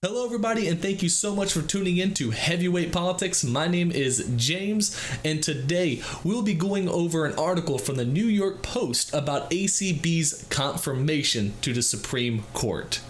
Hello everybody, and thank you so much for tuning in to Heavyweight Politics. My name is James, and today we'll be going over an article from the New York Post about ACB's confirmation to the Supreme Court.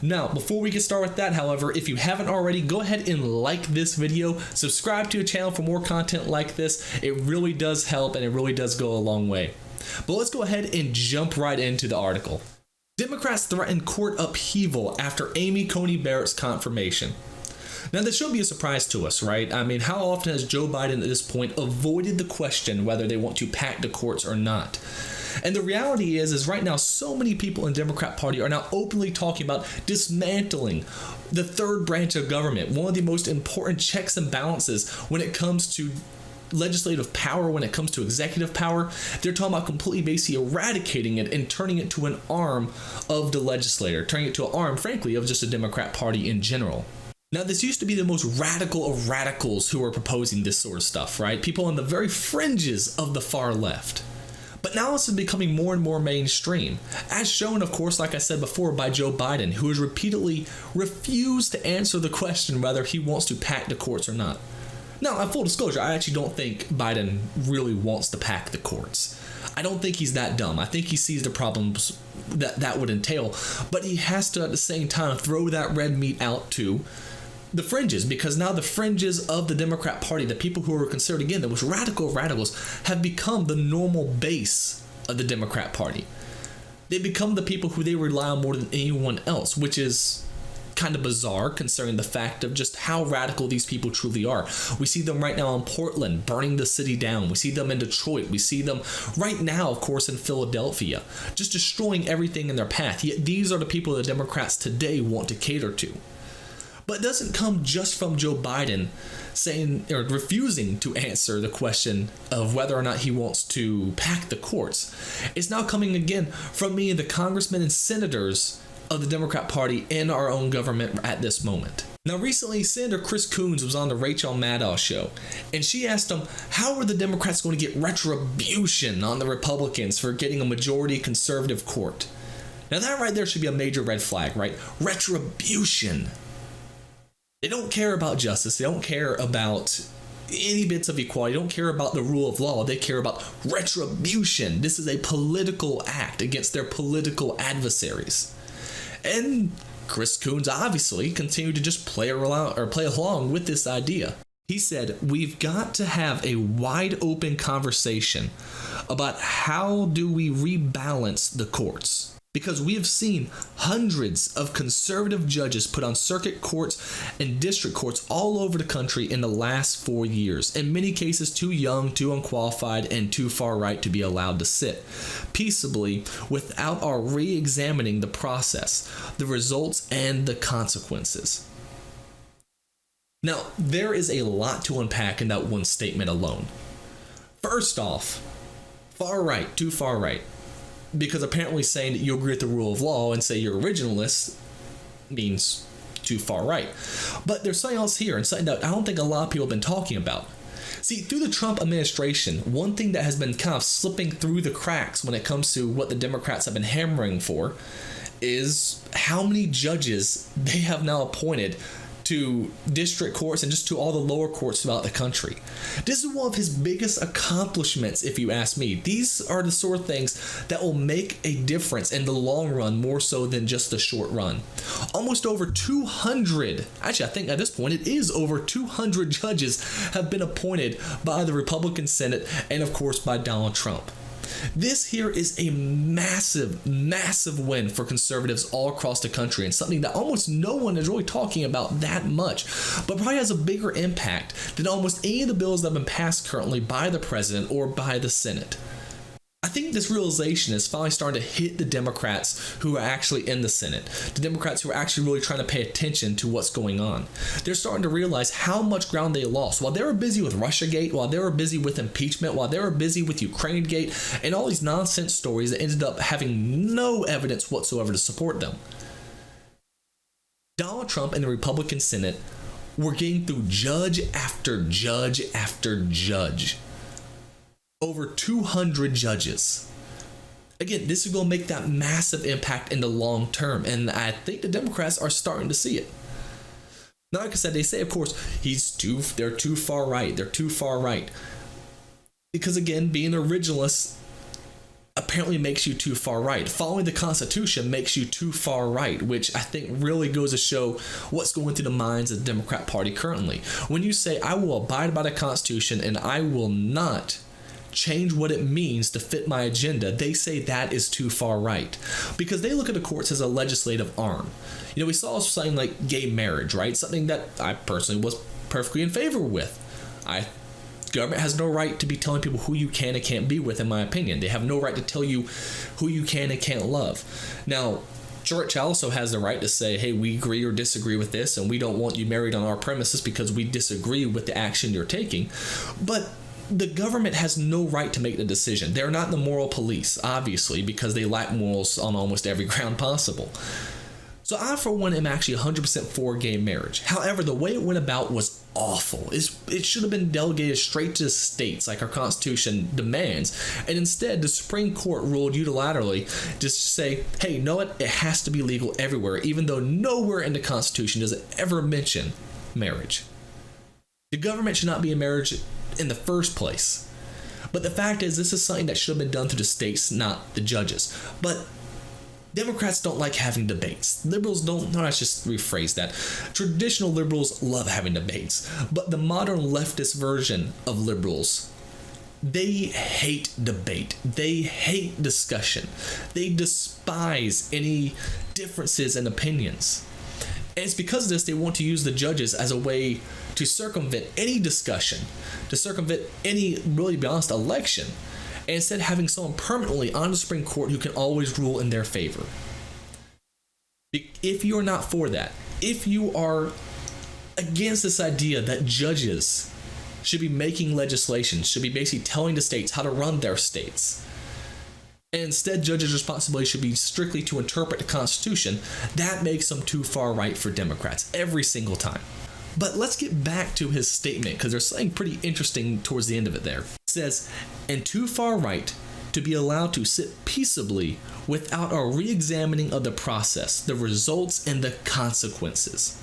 Now, before we get started with that, however, if you haven't already, go ahead and like this video, subscribe to the channel for more content like this. It really does help, and it really does go a long way. But let's go ahead and jump right into the article. Democrats threaten court upheaval after Coney Barrett's confirmation. Now, this shouldn't be a surprise to us, right? I mean, how often has Joe Biden at this point avoided the question whether they want to pack the courts or not? And the reality is right now, so many people in the Democrat Party are now openly talking about dismantling the third branch of government, one of the most important checks and balances when it comes to legislative power, when it comes to executive power. They're talking about completely basically eradicating it and turning it to an arm of the legislator, turning it to an arm, frankly, of just the Democrat Party in general. Now, this used to be the most radical of radicals who were proposing this sort of stuff, right? People on the very fringes of the far left. But now this is becoming more and more mainstream, as shown, of course, like I said before, by Joe Biden, who has repeatedly refused to answer the question whether he wants to pack the courts or not. Now, in full disclosure, I actually don't think Biden really wants to pack the courts. I don't think he's that dumb. I think he sees the problems that would entail, but he has to, at the same time, throw that red meat out to the fringes, because now the fringes of the Democrat Party, the people who are considered, again, the most radical of radicals, have become the normal base of the Democrat Party. They become the people who they rely on more than anyone else, which is kind of bizarre considering the fact of just how radical these people truly are. We see them right now in Portland burning the city down. We see them in Detroit. We see them right now, of course, in Philadelphia, just destroying everything in their path. Yet these are the people the Democrats today want to cater to. But it doesn't come just from Joe Biden saying or refusing to answer the question of whether or not he wants to pack the courts. It's now coming again from me and the congressmen and senators of the Democrat Party in our own government at this moment. Now, recently, Senator Coons was on the Rachel Maddow show, and she asked him, how are the Democrats going to get retribution on the Republicans for getting a majority conservative court? Now, that right there should be a major red flag, right? Retribution. They don't care about justice. They don't care about any bits of equality. They don't care about the rule of law. They care about retribution. This is a political act against their political adversaries. And Coons obviously continued to just play along with this idea. He said, we've got to have a wide open conversation about how do we rebalance the courts. Because we have seen hundreds of conservative judges put on circuit courts and district courts all over the country in the last 4 years. In many cases, too young, too unqualified, and too far right to be allowed to sit peaceably without our re-examining the process, the results, and the consequences. Now, there is a lot to unpack in that one statement alone. First off, far right, too far right. Because apparently saying that you agree with the rule of law and say you're originalist means too far right. But there's something else here, and something that I don't think a lot of people have been talking about. See, through the Trump administration, one thing that has been kind of slipping through the cracks when it comes to what the Democrats have been hammering for is how many judges they have now appointed to district courts and just to all the lower courts throughout the country. This is one of his biggest accomplishments, if you ask me. These are the sort of things that will make a difference in the long run more so than just the short run. Almost over 200, actually I think at this point it is over 200 judges have been appointed by the Republican Senate and of course by Donald Trump. This here is a massive, massive win for conservatives all across the country, and something that almost no one is really talking about that much, but probably has a bigger impact than almost any of the bills that have been passed currently by the president or by the Senate. I think this realization is finally starting to hit the Democrats who are actually in the Senate, the Democrats who are actually really trying to pay attention to what's going on. They're starting to realize how much ground they lost. While they were busy with Russiagate, while they were busy with impeachment, while they were busy with Ukrainegate, and all these nonsense stories that ended up having no evidence whatsoever to support them. Donald Trump and the Republican Senate were getting through judge after judge after judge. Over 200 judges. Again, this is going to make that massive impact in the long term, and I think the Democrats are starting to see it. Now, like I said, they say, of course, they're too far right. They're too far right. Because again, being an originalist apparently makes you too far right. Following the Constitution makes you too far right, which I think really goes to show what's going through the minds of the Democrat Party currently. When you say, I will abide by the Constitution and I will not change what it means to fit my agenda, they say that is too far right. Because they look at the courts as a legislative arm. You know, we saw something like gay marriage, right? Something that I personally was perfectly in favor with. Government has no right to be telling people who you can and can't be with, in my opinion. They have no right to tell you who you can and can't love. Now, church also has the right to say, hey, we agree or disagree with this, and we don't want you married on our premises because we disagree with the action you're taking. But the government has no right to make the decision. They're not the moral police, obviously, because they lack morals on almost every ground possible. So I, for one, am actually 100% for gay marriage. However, the way it went about was awful. It should have been delegated straight to the states like our Constitution demands. And instead, the Supreme Court ruled unilaterally just to say, hey, you know what? It has to be legal everywhere, even though nowhere in the Constitution does it ever mention marriage. The government should not be in marriage in the first place. But the fact is, this is something that should have been done through the states, not the judges. But Democrats don't like having debates. Liberals don't. No, let's just rephrase that. Traditional liberals love having debates. But the modern leftist version of liberals, they hate debate. They hate discussion. They despise any differences in opinions. And it's because of this they want to use the judges as a way to circumvent any discussion, to circumvent any, really be honest, election. And instead having someone permanently on the Supreme Court who can always rule in their favor. If you're not for that, if you are against this idea that judges should be making legislation, should be basically telling the states how to run their states, and instead judges' responsibility should be strictly to interpret the Constitution, that makes them too far right for Democrats every single time. But let's get back to his statement, because there's something pretty interesting towards the end of it there. It says, and too far right to be allowed to sit peaceably without a re-examining of the process, the results, and the consequences.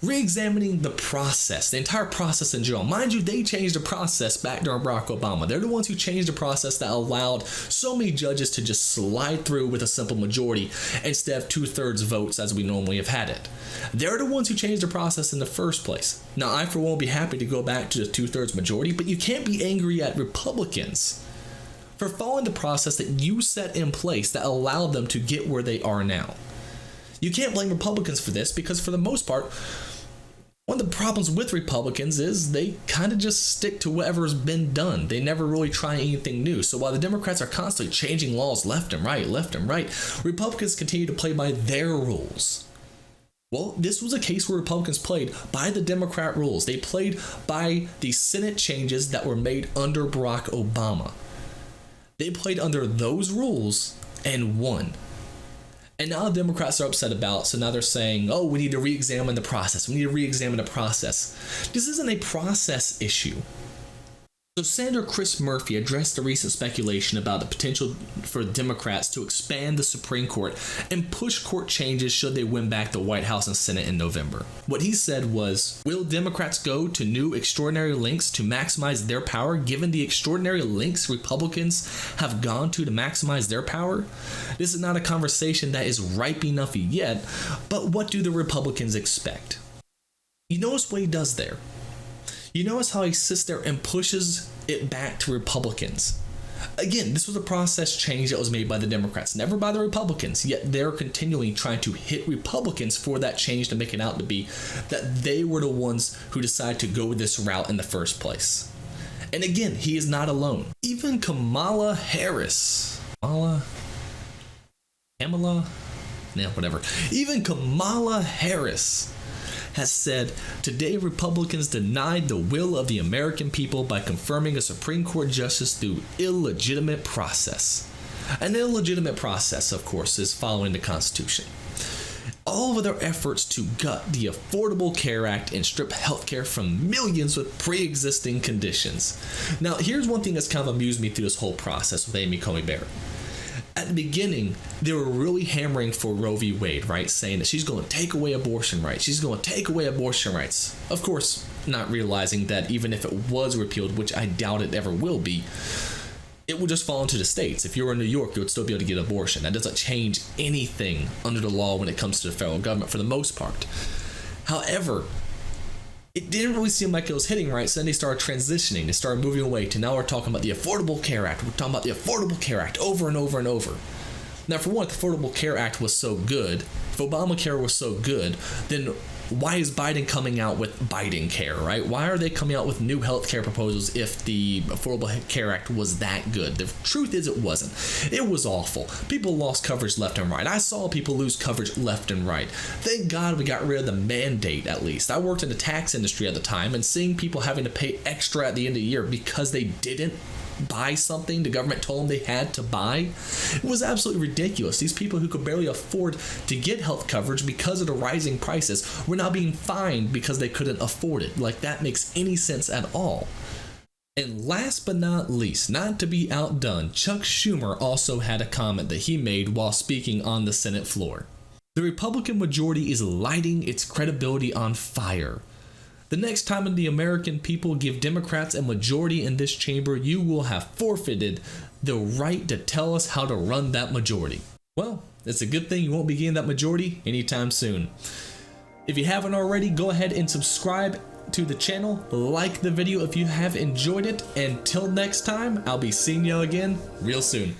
Re-examining the process, the entire process in general. Mind you, they changed the process back during Barack Obama. They're the ones who changed the process that allowed so many judges to just slide through with a simple majority instead of 2/3 votes as we normally have had it. They're the ones who changed the process in the first place. Now, I for one will be happy to go back to the 2/3 majority, but you can't be angry at Republicans for following the process that you set in place that allowed them to get where they are now. You can't blame Republicans for this because for the most part, one of the problems with Republicans is they kind of just stick to whatever's been done. They never really try anything new. So while the Democrats are constantly changing laws left and right, Republicans continue to play by their rules. Well, this was a case where Republicans played by the Democrat rules. They played by the Senate changes that were made under Barack Obama. They played under those rules and won. And now the Democrats are upset about, so now they're saying, oh, we need to re-examine the process. We need to re-examine the process. This isn't a process issue. So Senator Chris Murphy addressed the recent speculation about the potential for Democrats to expand the Supreme Court and push court changes should they win back the White House and Senate in November. What he said was, will Democrats go to new extraordinary lengths to maximize their power given the extraordinary lengths Republicans have gone to maximize their power? This is not a conversation that is ripe enough yet, but what do the Republicans expect? You notice what he does there. You notice how he sits there and pushes it back to Republicans. Again, this was a process change that was made by the Democrats, never by the Republicans, yet they're continually trying to hit Republicans for that change to make it out to be that they were the ones who decided to go this route in the first place. And again, he is not alone. Even Kamala Harris, even Kamala Harris has said, today Republicans denied the will of the American people by confirming a Supreme Court justice through illegitimate process. An illegitimate process, of course, is following the Constitution. All of their efforts to gut the Affordable Care Act and strip healthcare from millions with pre-existing conditions. Now, here's one thing that's kind of amused me through this whole process with Amy Coney Barrett. At the beginning, they were really hammering for Roe v. Wade, right? Saying that she's going to take away abortion rights. She's going to take away abortion rights. Of course, not realizing that even if it was repealed, which I doubt it ever will be, it would just fall into the states. If you were in New York, you would still be able to get an abortion. That doesn't change anything under the law when it comes to the federal government for the most part. However, it didn't really seem like it was hitting right, so then they started transitioning. They started moving away to now we're talking about the Affordable Care Act. We're talking about the Affordable Care Act over and over and over. Now, for one, if the Affordable Care Act was so good, if Obamacare was so good, then why is Biden coming out with Biden Care, right? Why are they coming out with new health care proposals if the Affordable Care Act was that good? The truth is it wasn't. It was awful. People lost coverage left and right. I saw people lose coverage left and right. Thank God we got rid of the mandate, at least. I worked in the tax industry at the time, and seeing people having to pay extra at the end of the year because they didn't buy something the government told them they had to buy, it was absolutely ridiculous. These people who could barely afford to get health coverage because of the rising prices were now being fined because they couldn't afford it. Like, that makes any sense at all. And last but not least, not to be outdone, Chuck Schumer also had a comment that he made while speaking on the Senate floor. The Republican majority is lighting its credibility on fire. The next time the American people give Democrats a majority in this chamber, you will have forfeited the right to tell us how to run that majority. Well, it's a good thing you won't be getting that majority anytime soon. If you haven't already, go ahead and subscribe to the channel, like the video if you have enjoyed it, and till next time, I'll be seeing you again real soon.